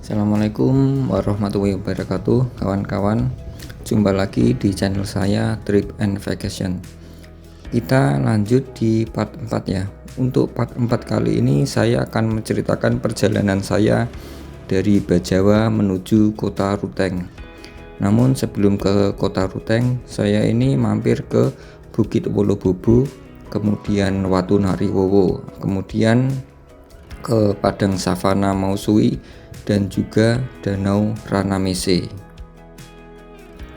Assalamualaikum warahmatullahi wabarakatuh, kawan-kawan. Jumpa lagi di channel saya Trip and Vacation. Kita lanjut di part 4 ya. Untuk part 4 kali ini saya akan menceritakan perjalanan saya dari Bajawa menuju kota Ruteng. Namun sebelum ke kota Ruteng, saya ini mampir ke Bukit Wolobubu, kemudian Watu Nariwowo, kemudian ke Padang Savana Mausui, dan juga Danau Ranamese.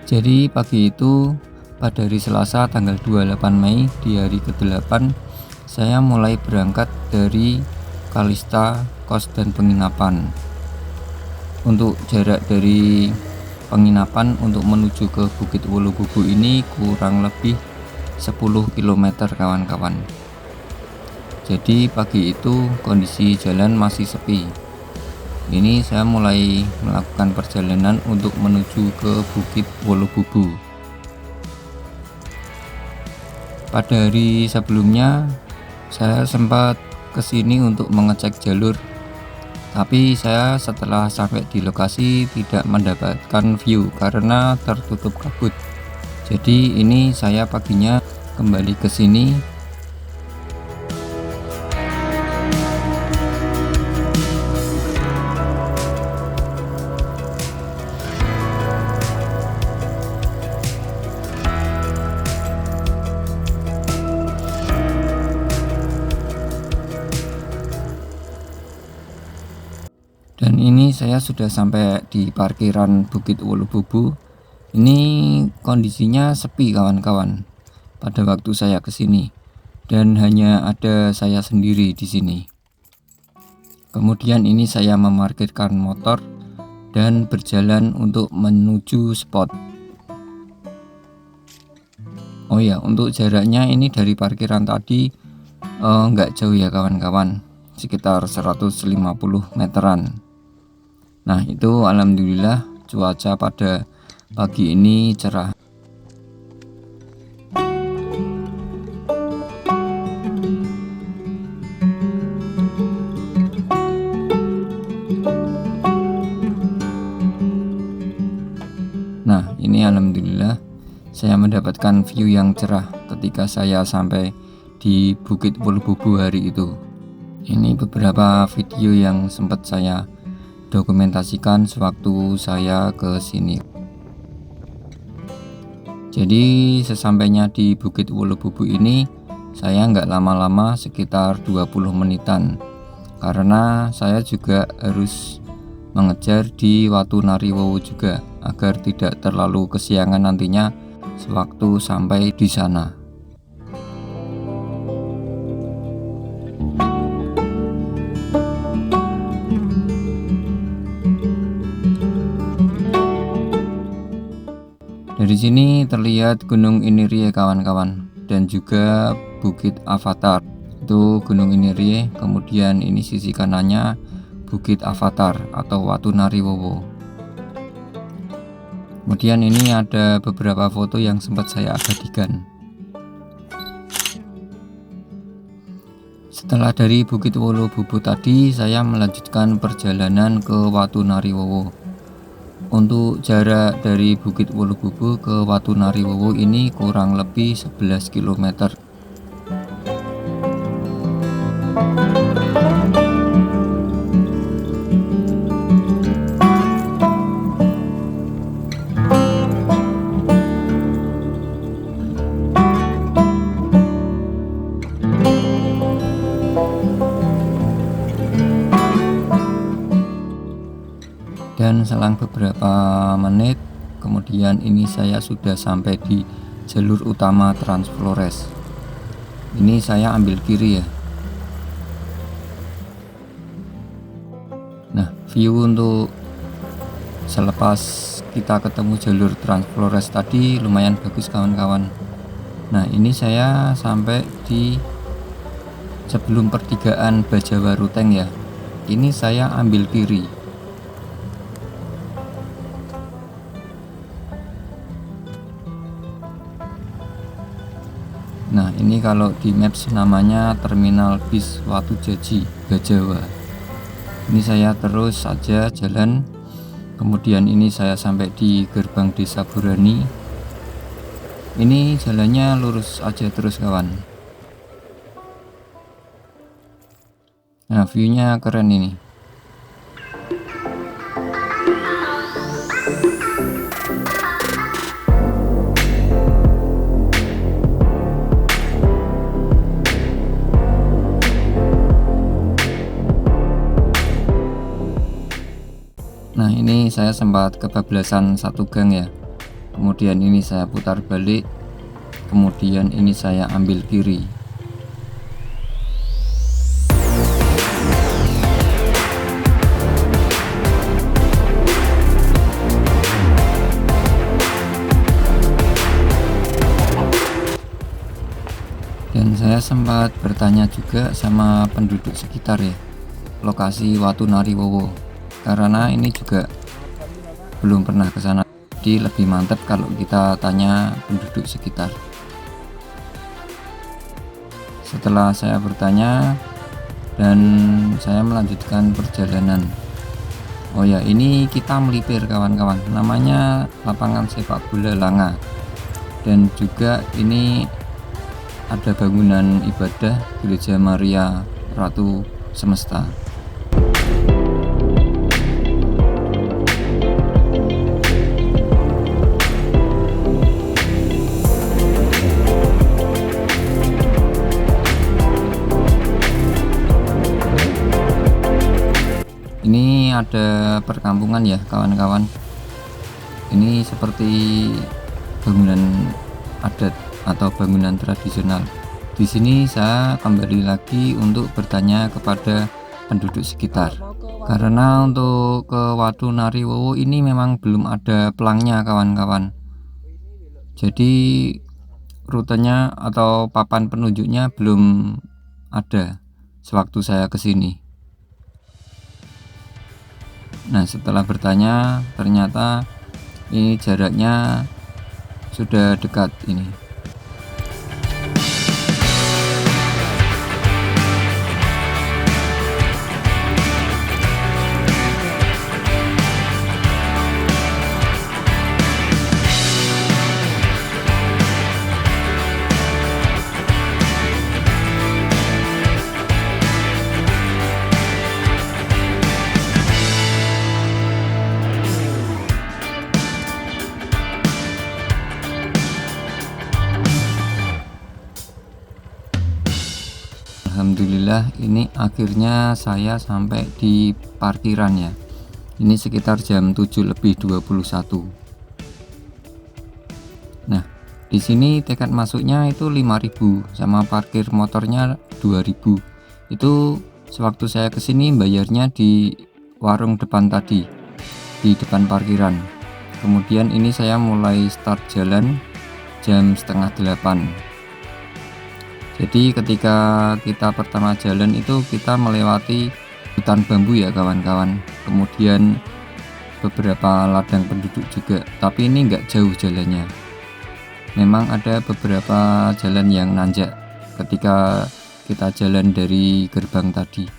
Jadi pagi itu pada hari Selasa tanggal 28 Mei di hari ke-8 saya mulai berangkat dari Kalista Kos dan Penginapan. Untuk jarak dari penginapan untuk menuju ke Bukit Wolobubu ini kurang lebih 10 km kawan-kawan. Jadi pagi itu kondisi jalan masih sepi. Ini saya mulai melakukan perjalanan untuk menuju ke Bukit Wolobubu. Pada hari sebelumnya saya sempat kesini untuk mengecek jalur, tapi saya setelah sampai di lokasi tidak mendapatkan view karena tertutup kabut. Jadi ini saya paginya kembali ke sini. Dan ini saya sudah sampai di parkiran Bukit Wolobubu. Ini kondisinya sepi kawan-kawan pada waktu saya kesini, dan hanya ada saya sendiri di sini. Kemudian ini saya memarkirkan motor dan berjalan untuk menuju spot. Oh ya, untuk jaraknya ini dari parkiran tadi nggak jauh ya kawan-kawan, sekitar 150 meteran. Nah itu alhamdulillah cuaca pada pagi ini cerah. Nah ini alhamdulillah saya mendapatkan view yang cerah ketika saya sampai di Bukit Wolobubu hari itu. Ini beberapa video yang sempat saya dokumentasikan sewaktu saya ke sini. Jadi sesampainya di Bukit Wolobubu ini saya nggak lama-lama, sekitar 20 menitan, karena saya juga harus mengejar di Watu Nariwowo juga agar tidak terlalu kesiangan nantinya sewaktu sampai di sana. Dari sini terlihat Gunung Inirie kawan-kawan, dan juga Bukit Avatar. Itu Gunung Inirie, kemudian ini sisi kanannya Bukit Avatar atau Watu Nariwowo. Kemudian ini ada beberapa foto yang sempat saya abadikan. Setelah dari Bukit Wolobubu tadi, saya melanjutkan perjalanan ke Watu Nariwowo. Untuk jarak dari Bukit Wolobubu ke Watu Nariwowo ini kurang lebih 11 km. Dan selang beberapa menit kemudian ini saya sudah sampai di jalur utama Trans Flores. Ini saya ambil kiri ya. Nah view untuk selepas kita ketemu jalur Trans Flores tadi lumayan bagus kawan-kawan. Nah ini saya sampai di sebelum pertigaan Bajawa Ruteng ya. Ini saya ambil kiri. Nah ini kalau di maps namanya Terminal Bis Watu Jaji Bajawa. Ini saya terus saja jalan, kemudian ini saya sampai di gerbang Desa Burani. Ini jalannya lurus aja terus kawan. Nah, viewnya keren ini. Nah, ini saya sempat kebablasan satu gang ya. Kemudian ini saya putar balik. Kemudian ini saya ambil kiri. Dan saya sempat bertanya juga sama penduduk sekitar ya, lokasi Watu Nariwowo, karena ini juga belum pernah ke sana. Jadi lebih mantap kalau kita tanya penduduk sekitar. Setelah saya bertanya dan saya melanjutkan perjalanan. Oh ya, ini kita melipir kawan-kawan, namanya lapangan sepak bola Langa. Dan juga ini ada bangunan ibadah Gereja Maria Ratu Semesta. Ini ada perkampungan ya kawan-kawan. Ini seperti bangunan adat atau bangunan tradisional. Di sini saya kembali lagi untuk bertanya kepada penduduk sekitar. Karena untuk ke Watu Nariwowo ini memang belum ada pelangnya kawan-kawan. Jadi rutenya atau papan penunjuknya belum ada sewaktu saya kesini. Nah, setelah bertanya ternyata ini jaraknya sudah dekat ini. Alhamdulillah ini akhirnya saya sampai di parkiran ya. Ini sekitar jam 7:21. Nah, di sini tiket masuknya itu 5.000 sama parkir motornya 2.000. Itu sewaktu saya kesini bayarnya di warung depan tadi, di depan parkiran. Kemudian ini saya mulai start jalan jam 7:30. Jadi ketika kita pertama jalan itu kita melewati hutan bambu ya kawan-kawan. Kemudian beberapa ladang penduduk juga, tapi ini enggak jauh jalannya. Memang ada beberapa jalan yang nanjak ketika kita jalan dari gerbang tadi.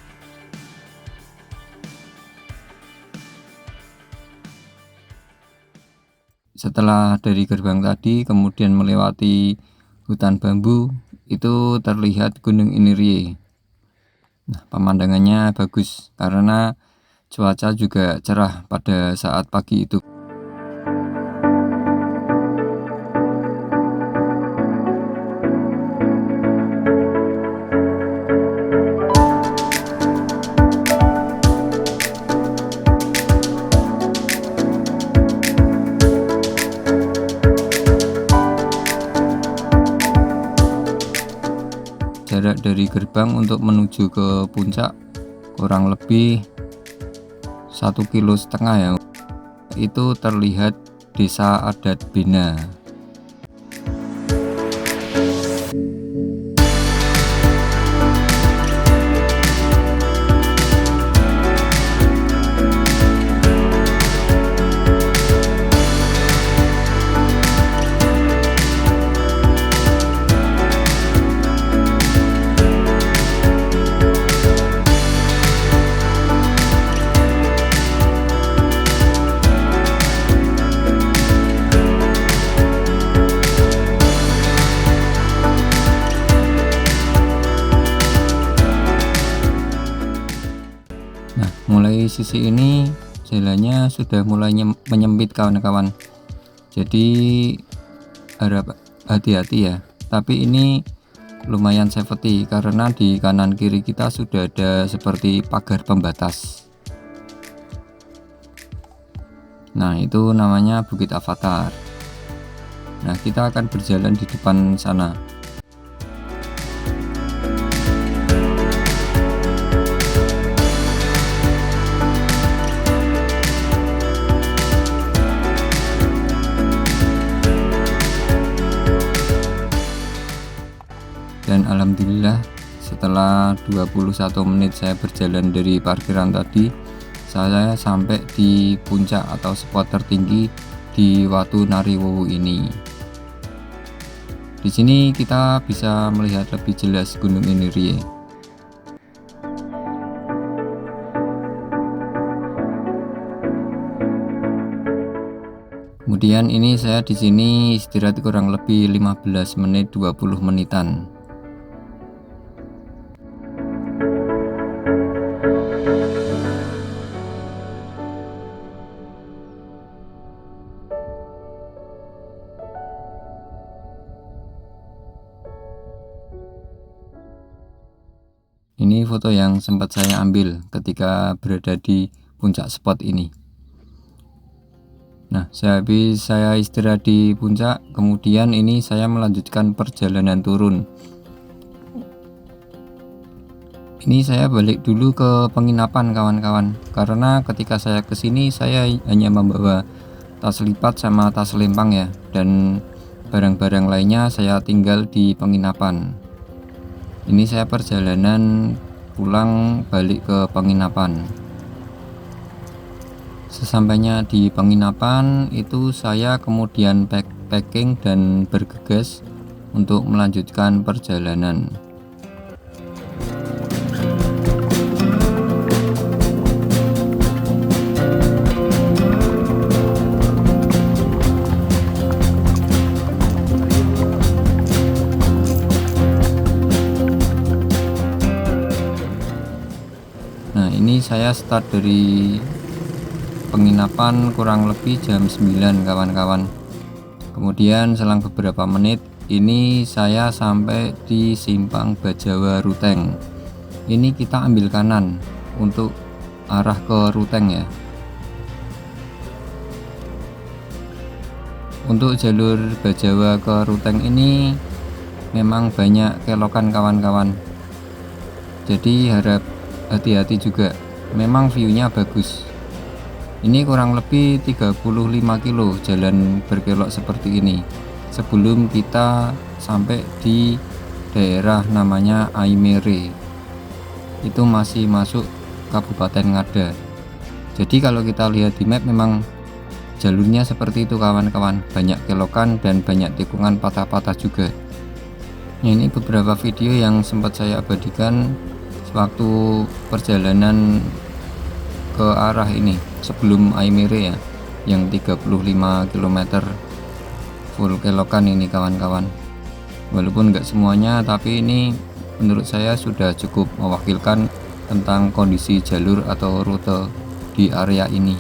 Setelah dari gerbang tadi kemudian melewati hutan bambu, itu terlihat Gunung Inirie. Nah, pemandangannya bagus karena cuaca juga cerah pada saat pagi itu. Jarak dari gerbang untuk menuju ke puncak kurang lebih 1,5 kilo ya. Itu terlihat desa adat Bena. Nah, mulai sisi ini jalannya sudah mulai menyempit kawan-kawan, jadi harap hati-hati ya. Tapi ini lumayan safety karena di kanan kiri kita sudah ada seperti pagar pembatas. Nah, itu namanya Bukit Avatar. Nah, kita akan berjalan di depan sana. Dan alhamdulillah setelah 21 menit saya berjalan dari parkiran tadi, saya sampai di puncak atau spot tertinggi di Watu Nariwowo ini. Di sini kita bisa melihat lebih jelas Gunung Inirie. Kemudian ini saya di sini istirahat kurang lebih 15 menit 20 menitan. Ini foto yang sempat saya ambil ketika berada di puncak spot ini. Nah, sehabis saya istirahat di puncak, kemudian ini saya melanjutkan perjalanan turun. Ini saya balik dulu ke penginapan kawan-kawan, karena ketika saya kesini saya hanya membawa tas lipat sama tas lempang ya, dan barang-barang lainnya saya tinggal di penginapan. Ini saya perjalanan pulang balik ke penginapan. Sesampainya di penginapan itu saya kemudian packing dan bergegas untuk melanjutkan perjalanan. Nah, ini saya start dari penginapan kurang lebih jam 9 kawan-kawan. Kemudian selang beberapa menit ini saya sampai di Simpang Bajawa Ruteng. Ini kita ambil kanan untuk arah ke Ruteng ya. Untuk jalur Bajawa ke Ruteng ini memang banyak kelokan kawan-kawan, jadi harap hati-hati juga. Memang view-nya bagus. Ini kurang lebih 35 kilo jalan berkelok seperti ini sebelum kita sampai di daerah namanya Aimere. Itu masih masuk Kabupaten Ngada. Jadi kalau kita lihat di map memang jalurnya seperti itu kawan-kawan, banyak kelokan dan banyak tikungan patah-patah juga. Nah, ini beberapa video yang sempat saya abadikan waktu perjalanan ke arah ini sebelum Aimere ya, yang 35 km full kelokan ini kawan-kawan. Walaupun nggak semuanya, tapi ini menurut saya sudah cukup mewakilkan tentang kondisi jalur atau rute di area ini.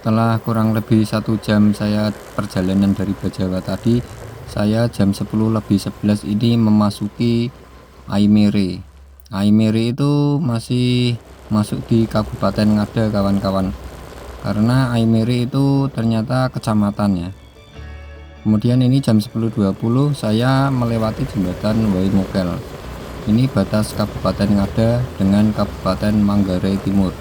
Setelah kurang lebih 1 jam saya perjalanan dari Bajawa tadi, saya jam 10 lebih 11 ini memasuki Aimere. Aimere itu masih masuk di Kabupaten Ngada kawan-kawan, karena Aimere itu ternyata kecamatan ya. Kemudian ini jam 10.20 saya melewati jembatan Waimokel. Ini batas Kabupaten Ngada dengan Kabupaten Manggarai Timur.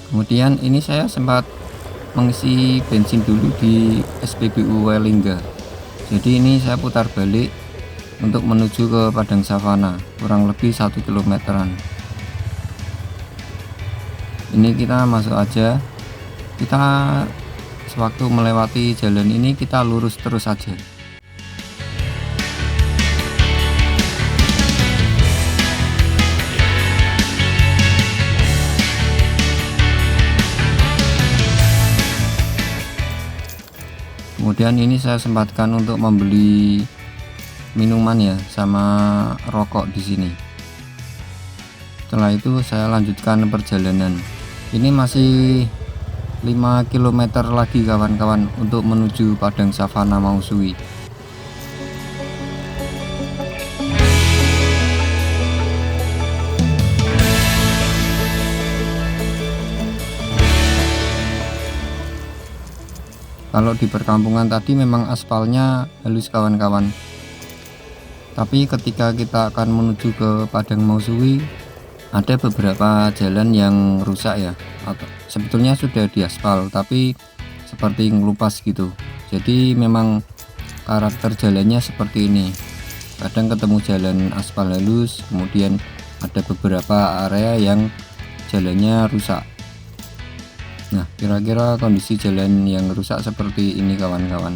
Kemudian ini saya sempat mengisi bensin dulu di SPBU Welingga. Jadi ini saya putar balik untuk menuju ke Padang Savana, kurang lebih 1 kilometeran. Ini kita masuk aja. Kita sewaktu melewati jalan ini kita lurus terus saja. Kemudian ini saya sempatkan untuk membeli minuman ya, sama rokok di sini. Setelah itu saya lanjutkan perjalanan. Ini masih 5 km lagi kawan-kawan untuk menuju Padang Savana Mausui. Kalau di perkampungan tadi memang aspalnya halus kawan-kawan, tapi ketika kita akan menuju ke Padang Mausui ada beberapa jalan yang rusak ya, atau sebetulnya sudah diaspal tapi seperti ngelupas gitu. Jadi memang karakter jalannya seperti ini, kadang ketemu jalan aspal halus, kemudian ada beberapa area yang jalannya rusak. Nah, kira-kira kondisi jalan yang rusak seperti ini kawan-kawan.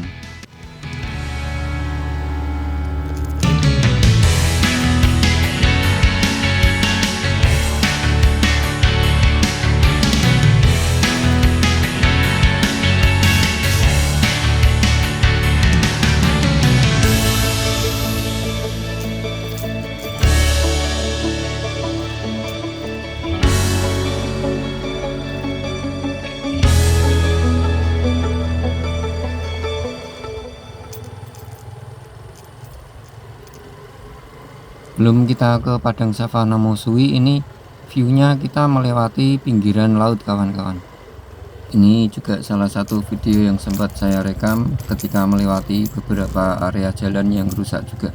Belum kita ke Padang Savana Mausui, ini viewnya kita melewati pinggiran laut kawan-kawan. Ini juga salah satu video yang sempat saya rekam ketika melewati beberapa area jalan yang rusak juga.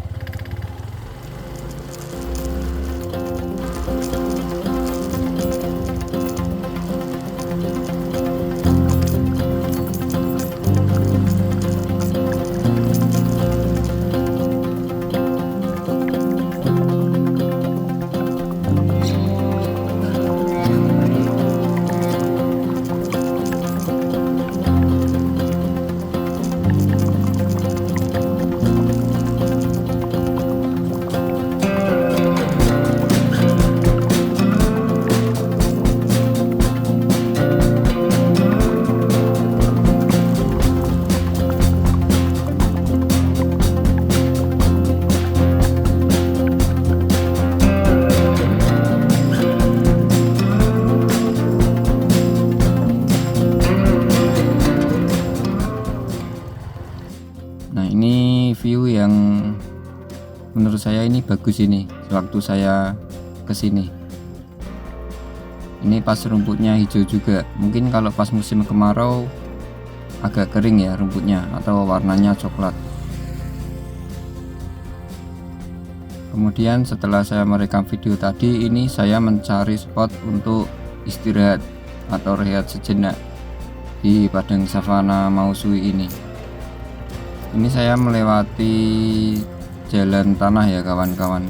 View yang menurut saya ini bagus ini sewaktu saya kesini. Ini pas rumputnya hijau juga, mungkin kalau pas musim kemarau agak kering ya rumputnya atau warnanya coklat. Kemudian setelah saya merekam video tadi, ini saya mencari spot untuk istirahat atau rehat sejenak di Padang Savana Mausui ini. Ini saya melewati jalan tanah ya kawan-kawan.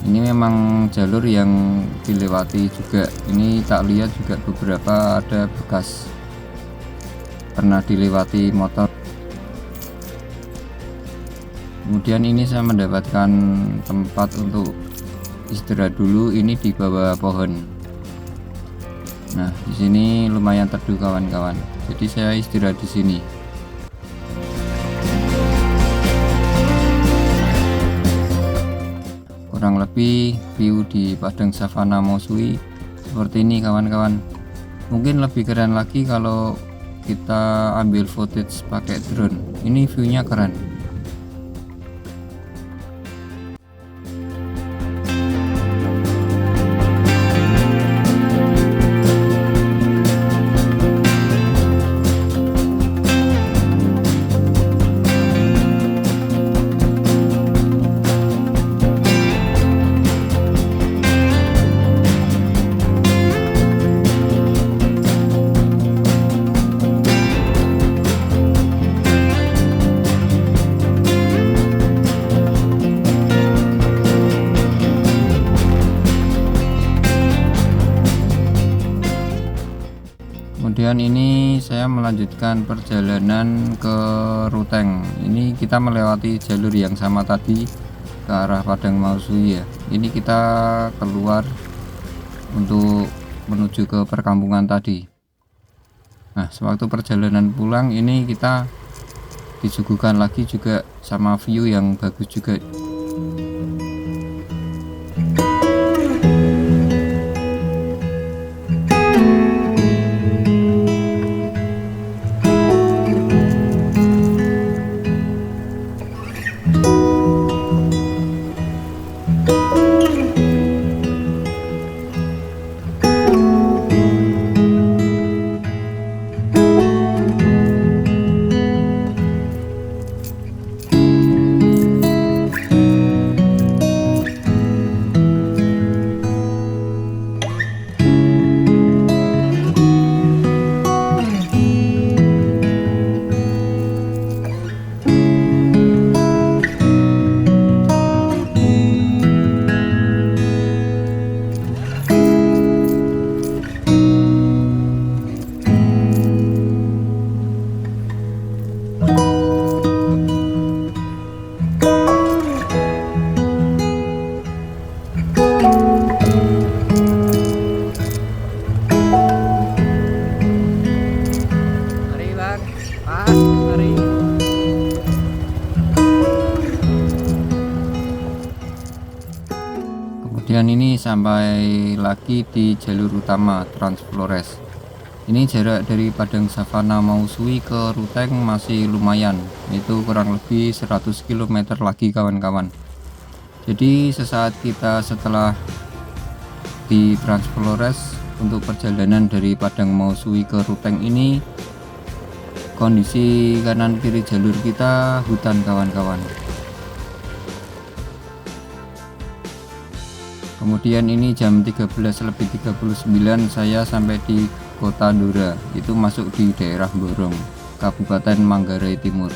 Ini memang jalur yang dilewati juga. Ini tak lihat juga beberapa ada bekas pernah dilewati motor. Kemudian ini saya mendapatkan tempat untuk istirahat dulu, ini di bawah pohon. Nah, di sini lumayan teduh kawan-kawan. Jadi saya istirahat di sini. Kurang lebih view di Padang Savana Mausui seperti ini kawan-kawan. Mungkin lebih keren lagi kalau kita ambil footage pakai drone. Ini viewnya keren. Kemudian ini saya melanjutkan perjalanan ke Ruteng. Ini kita melewati jalur yang sama tadi ke arah Padang Mausui ya. Ini kita keluar untuk menuju ke perkampungan tadi. Nah, sewaktu perjalanan pulang ini kita disuguhkan lagi juga sama view yang bagus juga. Kemudian ini sampai lagi di jalur utama Trans Flores. Ini jarak dari Padang Savana Mausui ke Ruteng masih lumayan, itu kurang lebih 100 km lagi kawan-kawan. Jadi sesaat kita setelah di Trans Flores, untuk perjalanan dari Padang Mausui ke Ruteng ini kondisi kanan kiri jalur kita hutan kawan-kawan. Kemudian ini jam 13:39 saya sampai di Kota Ndura, itu masuk di daerah Borong, Kabupaten Manggarai Timur.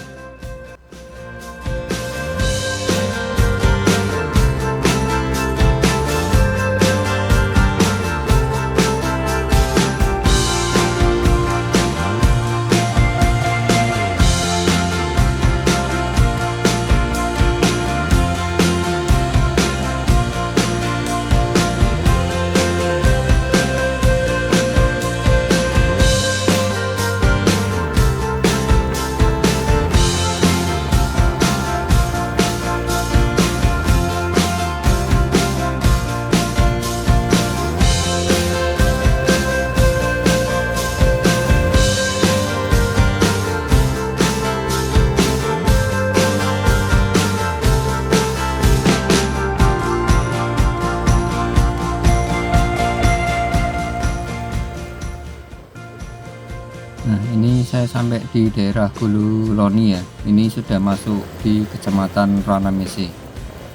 Nah, ini saya sampai di daerah Hulu Loni ya. Ini sudah masuk di Kecamatan Ranamese.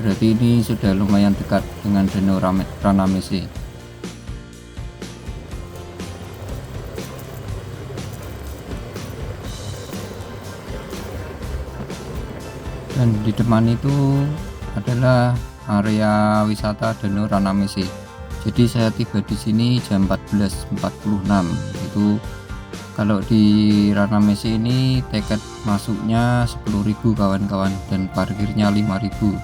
Berarti ini sudah lumayan dekat dengan Danau Ranamese. Dan di depan itu adalah area wisata Danau Ranamese. Jadi saya tiba di sini jam 14.46. Itu kalau di Ranamese ini tiket masuknya 10.000 kawan-kawan, dan parkirnya 5.000.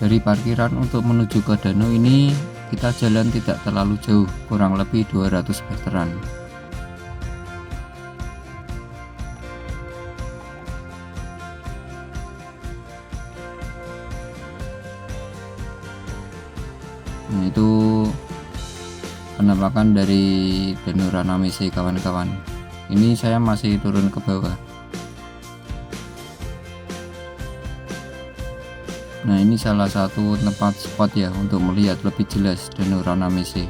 Dari parkiran untuk menuju ke danau ini kita jalan tidak terlalu jauh, kurang lebih 200 meteran. Nah, itu penampakan dari Danau Ranamese kawan-kawan. Ini saya masih turun ke bawah. Nah, ini salah satu tempat spot ya untuk melihat lebih jelas Danau Ranamese.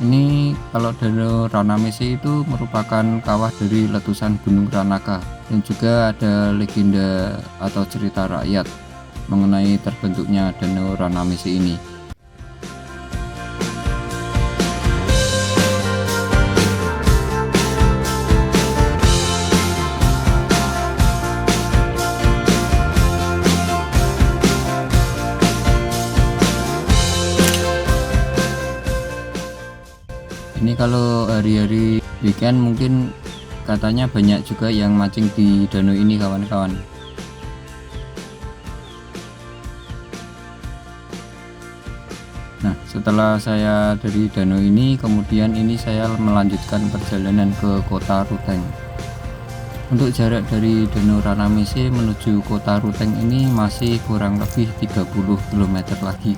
Ini kalau Danau Ranamese itu merupakan kawah dari letusan Gunung Ranaka, dan juga ada legenda atau cerita rakyat mengenai terbentuknya Danau Ranamese ini. kalau hari-hari weekend mungkin katanya banyak juga yang mancing di danau ini kawan-kawan. Nah, setelah saya dari danau ini, kemudian ini saya melanjutkan perjalanan ke kota Ruteng. Untuk jarak dari Danau Ranamese menuju kota Ruteng ini masih kurang lebih 30 km lagi.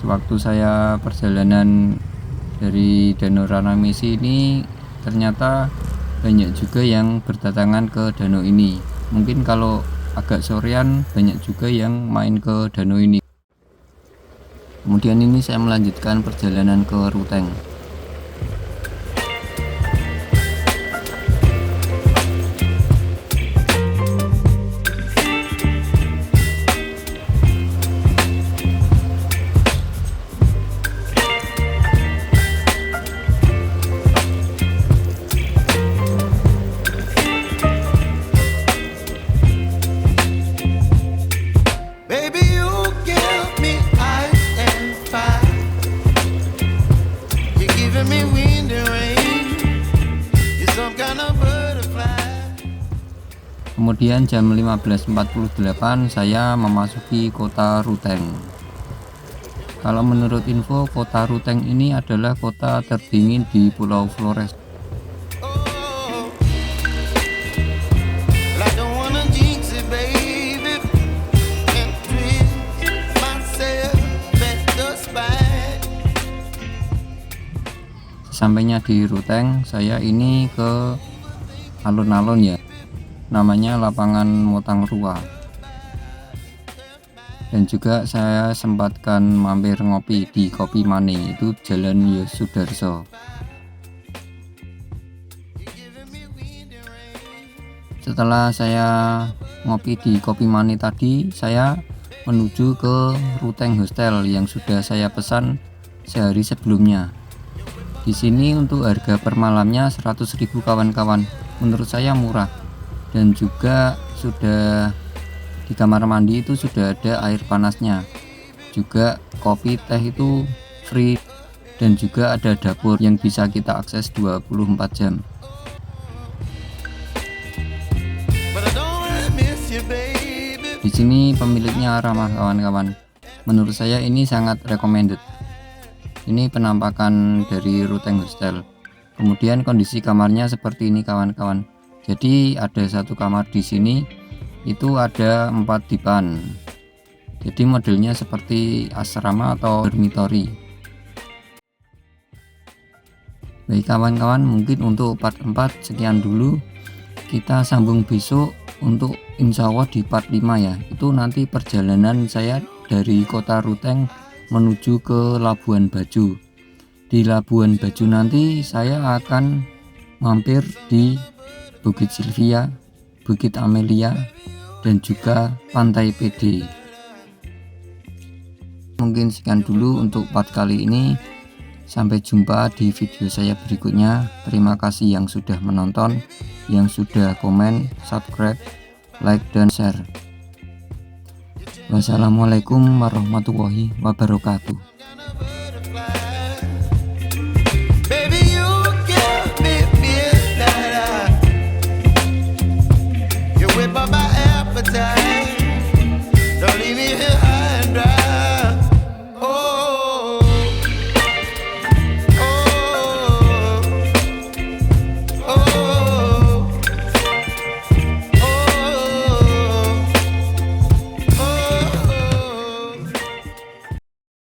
Sewaktu saya perjalanan dari Danau Ranamese ini, ternyata banyak juga yang berdatangan ke danau ini. Mungkin kalau agak sorean banyak juga yang main ke danau ini. Kemudian ini saya melanjutkan perjalanan ke Ruteng. Kemudian jam 15.48 saya memasuki kota Ruteng. Kalau menurut info, kota Ruteng ini adalah kota terdingin di Pulau Flores. Sampainya di Ruteng, saya ini ke alun-alun ya, namanya lapangan Motang Rua, dan juga saya sempatkan mampir ngopi di Kopi Mane, itu Jalan Yosudarso. Setelah saya ngopi di Kopi Mane tadi, saya menuju ke Ruteng Hostel yang sudah saya pesan sehari sebelumnya. Di sini untuk harga per malamnya 100.000 kawan-kawan, menurut saya murah. Dan juga sudah di kamar mandi itu sudah ada air panasnya, juga kopi teh itu free, dan juga ada dapur yang bisa kita akses 24 jam. Di sini pemiliknya ramah kawan-kawan, menurut saya ini sangat recommended. Ini penampakan dari Ruteng Hostel. Kemudian kondisi kamarnya seperti ini kawan-kawan. Jadi ada satu kamar di sini itu ada 4 dipan. Jadi modelnya seperti asrama atau dormitory. Baik kawan-kawan, mungkin untuk part 4 sekian dulu. Kita sambung besok untuk insya Allah di part 5 ya. Itu nanti perjalanan saya dari kota Ruteng menuju ke Labuan Bajo. Di Labuan Bajo nanti saya akan mampir di Bukit Silvia, Bukit Amelia, dan juga Pantai PD. Mungkin sekian dulu untuk part kali ini. Sampai jumpa di video saya berikutnya. Terima kasih yang sudah menonton, yang sudah komen, subscribe, like, dan share. Wassalamualaikum warahmatullahi wabarakatuh. By my appetite.